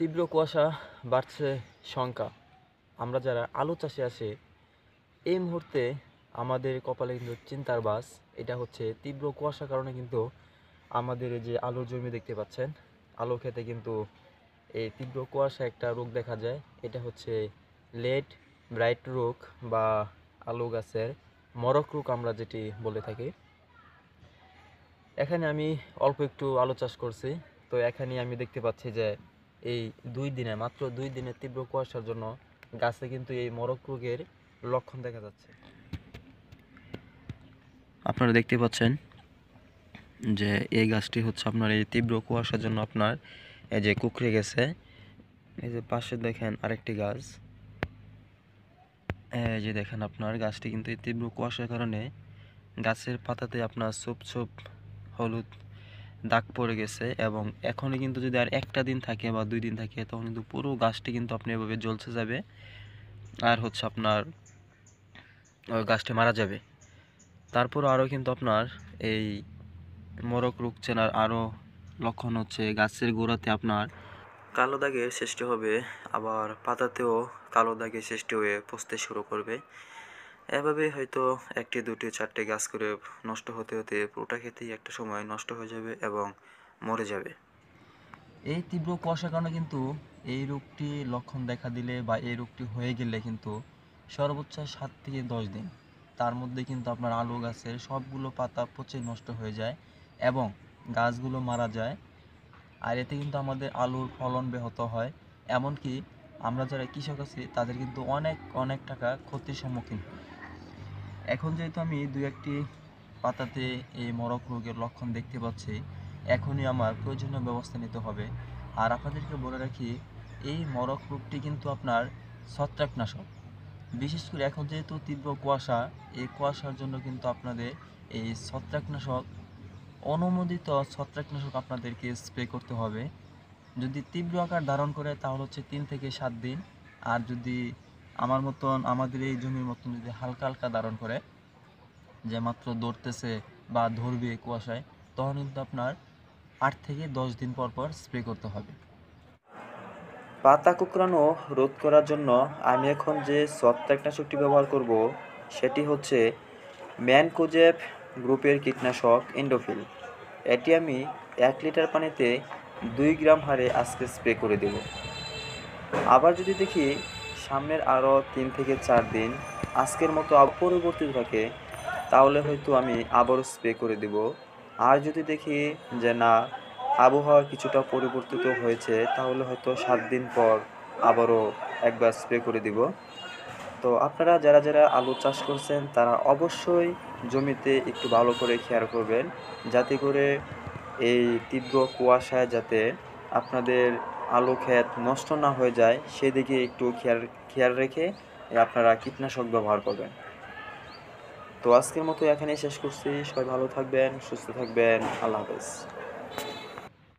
তীব্র কুয়াশা বাড়ছে সংখ্যা। আমরা যারা আলু চাষে আসে এই মুহূর্তে আমাদের কপালে কিন্তু চিন্তার বাস। এটা হচ্ছে তীব্র কুয়াশার কারণে কিন্তু আমাদের এই যে আলুর জমি দেখতে পাচ্ছেন, আলু খেতে কিন্তু এই তীব্র কুয়াশা একটা রোগ দেখা যায়। এটা হচ্ছে লেট ব্রাইট রোগ বা আলু গাছের মরক রোগ আমরা যেটি বলে থাকি। এখানে আমি অল্প একটু আলু চাষ করছি। তো এখানে আমি দেখতে পাচ্ছি যে এই মাত্র 2 দিনের তীব্র কুয়াশার জন্য গাছে কিন্তু এই মরক রোগের লক্ষণ দেখা যাচ্ছে। আপনারা দেখতে পাচ্ছেন যে এই গাছটি হচ্ছে আপনার এই তীব্র কুয়াশার জন্য আপনার এই যে কুঁকড়ে গেছে। এই যে পাশে দেখেন আরেকটি গাছ, এই যে দেখেন আপনার গাছটি কিন্তু এই তীব্র কুয়াশার কারণে গাছের পাতাতে আপনার ছোপ ছোপ হলুদ দাগ পড়ে গেছে। এবং এখনই কিন্তু যদি আর একটা দিন থাকে বা 2 দিন থাকে তখন কিন্তু পুরো গাছটি কিন্তু আপনি এভাবে জ্বলছে যাবে আর হচ্ছে আপনার ওই গাছটি মারা যাবে। তারপর আরও কিন্তু আপনার এই মরক রোগ চেনার আরও লক্ষণ হচ্ছে গাছের গোড়াতে আপনার কালো দাগের সৃষ্টি হবে, আবার পাতাতেও কালো দাগের সৃষ্টি হয়ে পচতে শুরু করবে। এভাবে হয়তো 1টি 2টি 4টি গাছ করে নষ্ট হতে হতে পুরোটা ক্ষেতেই একটা সময় নষ্ট হয়ে যাবে এবং মরে যাবে। এই তীব্র কুয়াশার কারণে কিন্তু এই রোগটি লক্ষণ দেখা দিলে বা এই রোগটি হয়ে গেলে কিন্তু সর্বোচ্চ 7 থেকে 10 দিন তার মধ্যে কিন্তু আপনার আলু গাছের সবগুলো পাতা পচে নষ্ট হয়ে যায় এবং গাছগুলো মারা যায়। আর এতে কিন্তু আমাদের আলুর ফলন ব্যাহত হয়। এমনকি আমরা যারা কৃষক আছি তাদের কিন্তু অনেক অনেক টাকা ক্ষতির সম্মুখীন হয়। এখন যেহেতু আমি 2-1টি পাতাতে এই মরক রোগের লক্ষণ দেখতে পাচ্ছি, এখনই আমার প্রয়োজনীয় ব্যবস্থা নিতে হবে। আর আপনাদেরকে বলে রাখি, এই মরক রোগটি কিন্তু আপনার ছত্রাকনাশক। বিশেষ করে এখন যেহেতু তীব্র কুয়াশা, এই কুয়াশার জন্য কিন্তু আপনাদের এই ছত্রাকনাশক, অনুমোদিত ছত্রাকনাশক আপনাদেরকে স্প্রে করতে হবে। যদি তীব্র আকার ধারণ করে তাহলে হচ্ছে 3 থেকে 7 দিন। আর যদি আমার মতন, আমাদের এই জমির মতন যদি হালকা হালকা ধারণ করে, যে মাত্র ধরতেছে বা ধরবে কুয়াশায়, তখন কিন্তু আপনার 8 থেকে 10 দিন পর পর স্প্রে করতে হবে। পাতা কুঁকড়ানো রোধ করার জন্য আমি এখন যে ছত্রাকনাশকটি ব্যবহার করব সেটি হচ্ছে ম্যানকোজেব গ্রুপের কীটনাশক এন্ডোফিল। এটি আমি 1 লিটার পানিতে 2 গ্রাম হারে আজকে স্প্রে করে দেব। আবার যদি দেখি সামনের আরও 3 থেকে 4 দিন আজকের মতো পরিবর্তিত থাকে তাহলে হয়তো আমি আবারও স্প্রে করে দেব। আর যদি দেখি যে না, আবহাওয়া কিছুটা পরিবর্তিত হয়েছে তাহলে হয়তো 7 দিন পর আবারও একবার স্প্রে করে দিব। তো আপনারা যারা যারা আলু চাষ করছেন তারা অবশ্যই জমিতে একটু ভালো করে খেয়াল করবেন, যাতে করে এই তীব্র কুয়াশায় যাতে আপনাদের আলু ক্ষেত নষ্ট না হয়ে যায় সেদিকে একটু খেয়াল রেখে আপনারা কীটনাশক ব্যবহার করবেন। তো আজকের মতো এখানেই শেষ করছি। সবাই ভালো থাকবেন, সুস্থ থাকবেন। আল্লাহ হাফেজ।